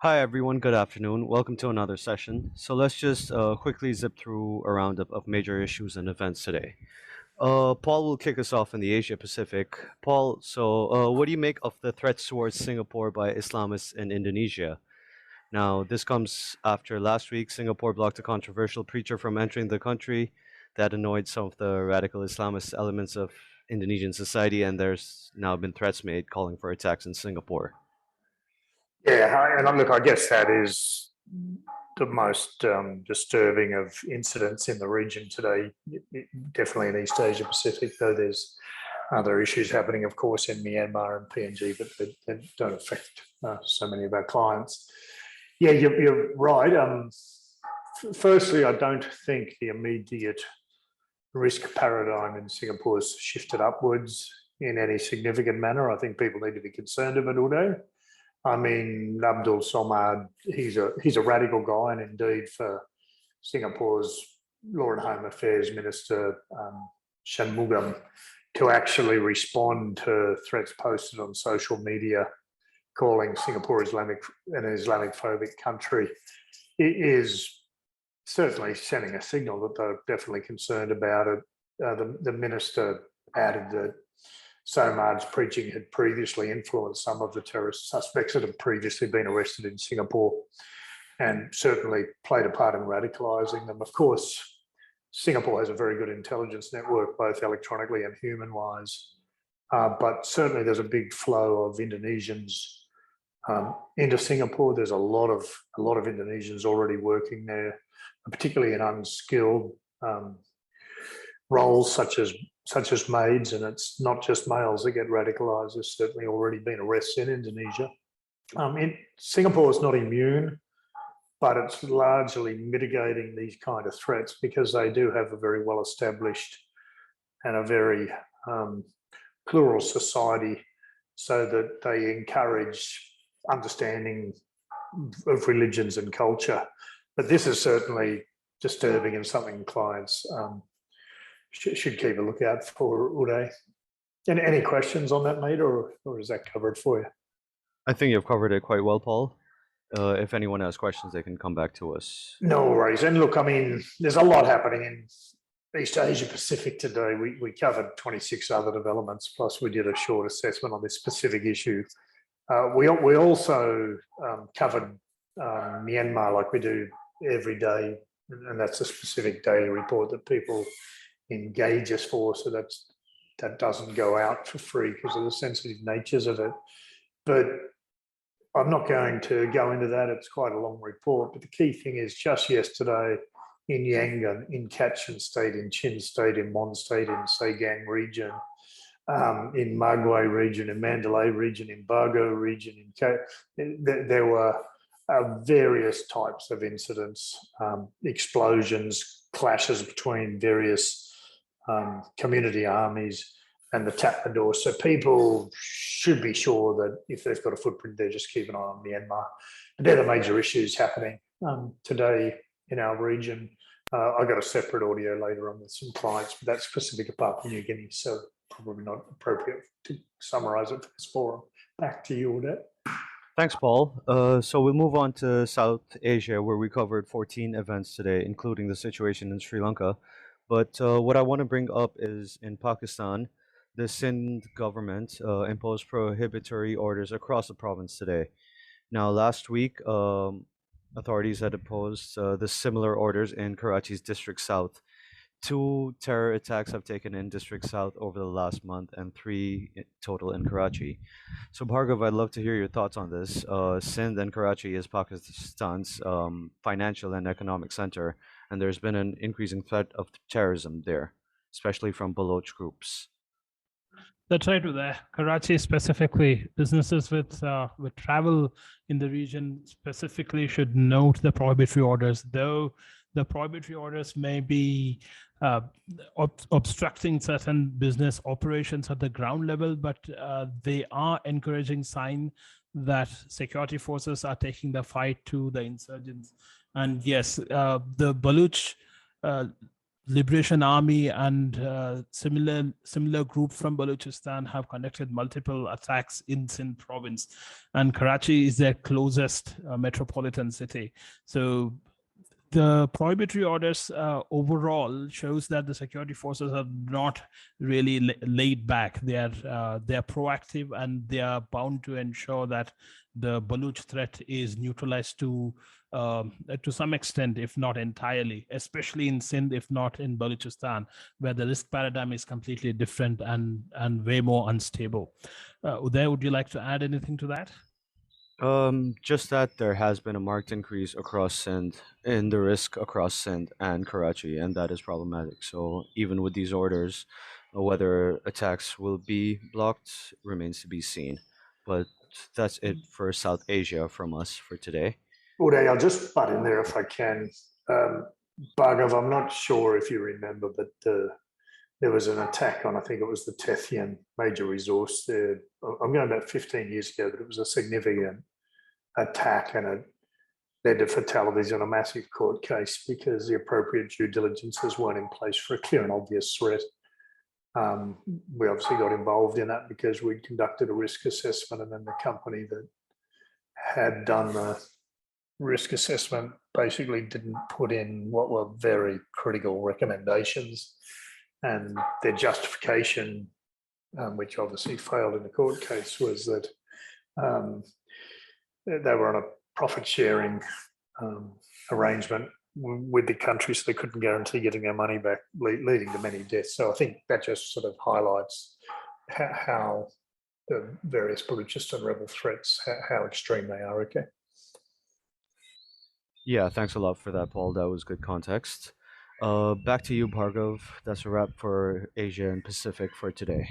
Hi everyone, good afternoon. Welcome to another session. So let's just quickly zip through a roundup of major issues and events today. Paul will kick us off in the Asia Pacific. Paul, what do you make of the threats towards Singapore by Islamists in Indonesia? Now, this comes after last week Singapore blocked a controversial preacher from entering the country that annoyed some of the radical Islamist elements of Indonesian society, and there's now been threats made calling for attacks in Singapore. Yeah, and look, I guess that is the most disturbing of incidents in the region today, definitely in East Asia Pacific, though there's other issues happening, of course, in Myanmar and PNG, but that don't affect so many of our clients. Yeah, you're right. Firstly, I don't think the immediate risk paradigm in Singapore has shifted upwards in any significant manner. I think people need to be concerned of it, Uday. I mean, Abdul Somad, he's a radical guy, and indeed for Singapore's Law and Home Affairs Minister, Shanmugam, to actually respond to threats posted on social media calling Singapore Islamic an Islamophobic country, it is certainly sending a signal that they're definitely concerned about it. The minister added that Somad's preaching had previously influenced some of the terrorist suspects that had previously been arrested in Singapore and certainly played a part in radicalising them. Of course, Singapore has a very good intelligence network, both electronically and human-wise, but certainly there's a big flow of Indonesians into Singapore. There's a lot of Indonesians already working there, particularly in unskilled roles such as maids, and it's not just males that get radicalised. There's certainly already been arrests in Indonesia. Singapore is not immune, but it's largely mitigating these kind of threats because they do have a very well-established and a very plural society, so that they encourage understanding of religions and culture. But this is certainly disturbing and something clients should keep a lookout for, Uday. Any questions on that, mate, or is that covered for you? I think you've covered it quite well, Paul. If anyone has questions, they can come back to us. No worries. And look, I mean, there's a lot happening in East Asia Pacific today. We covered 26 other developments, plus we did a short assessment on this specific issue. We also covered Myanmar like we do every day, and that's a specific daily report that people engage us for, so that doesn't go out for free because of the sensitive natures of it. But I'm not going to go into that. It's quite a long report. But the key thing is just yesterday in Yangon, in Kachin State, in Chin State, in Mon State, in Sagaing region, in Magway region, in Mandalay region, in Bhargav region, there were various types of incidents, explosions, clashes between various community armies and the Tatmadaw. So people should be sure that if they've got a footprint there, just keep an eye on Myanmar. But they're the major issues happening today in our region. I got a separate audio later on with some clients, but that's specific to Papua New Guinea, so probably not appropriate to summarise it for this forum. Back to you, Uday. Thanks, Paul. So we'll move on to South Asia, where we covered 14 events today, including the situation in Sri Lanka. But what I want to bring up is in Pakistan, the Sindh government imposed prohibitory orders across the province today. Now, last week, authorities had imposed the similar orders in Karachi's District South. Two terror attacks have taken in District South over the last month, and three total in Karachi. So, Bhargav, I'd love to hear your thoughts on this. Sindh and Karachi is Pakistan's financial and economic center, and there's been an increasing threat of terrorism there, especially from Baloch groups. That's right, Uday. Karachi specifically, businesses with travel in the region specifically should note the prohibitory orders, though the prohibitory orders may be obstructing certain business operations at the ground level, but they are encouraging sign that security forces are taking the fight to the insurgents. And yes, the Baloch Liberation Army and similar group from Balochistan have conducted multiple attacks in Sindh province, and Karachi is their closest metropolitan city. So the prohibitory orders overall shows that the security forces are not really laid back. They are proactive, and they are bound to ensure that the Baluch threat is neutralized to some extent, if not entirely, especially in Sindh, if not in Balochistan, where the risk paradigm is completely different and way more unstable. Uday, would you like to add anything to that? Just that there has been a marked increase across Sindh in the risk across Sindh and Karachi, and that is problematic. So even with these orders, whether attacks will be blocked remains to be seen. But that's it for South Asia from us for today. Uday, I'll just butt in there if I can. Bhargav, I'm not sure if you remember, but there was an attack on, I think it was the Tethian major resource there. I'm going about 15 years ago, but it was a significant attack, and it led to fatalities in a massive court case because the appropriate due diligences weren't in place for a clear and obvious threat. We obviously got involved in that because we conducted a risk assessment, and then the company that had done the risk assessment basically didn't put in what were very critical recommendations, and their justification, which obviously failed in the court case, was that they were on a profit sharing arrangement with the country, so they couldn't guarantee getting their money back, leading to many deaths. So I think that just sort of highlights how the various Balochistan rebel threats, how extreme they are. Okay. Yeah, thanks a lot for that, Paul. That was good context. Back to you, Bhargav. That's a wrap for Asia and Pacific for today.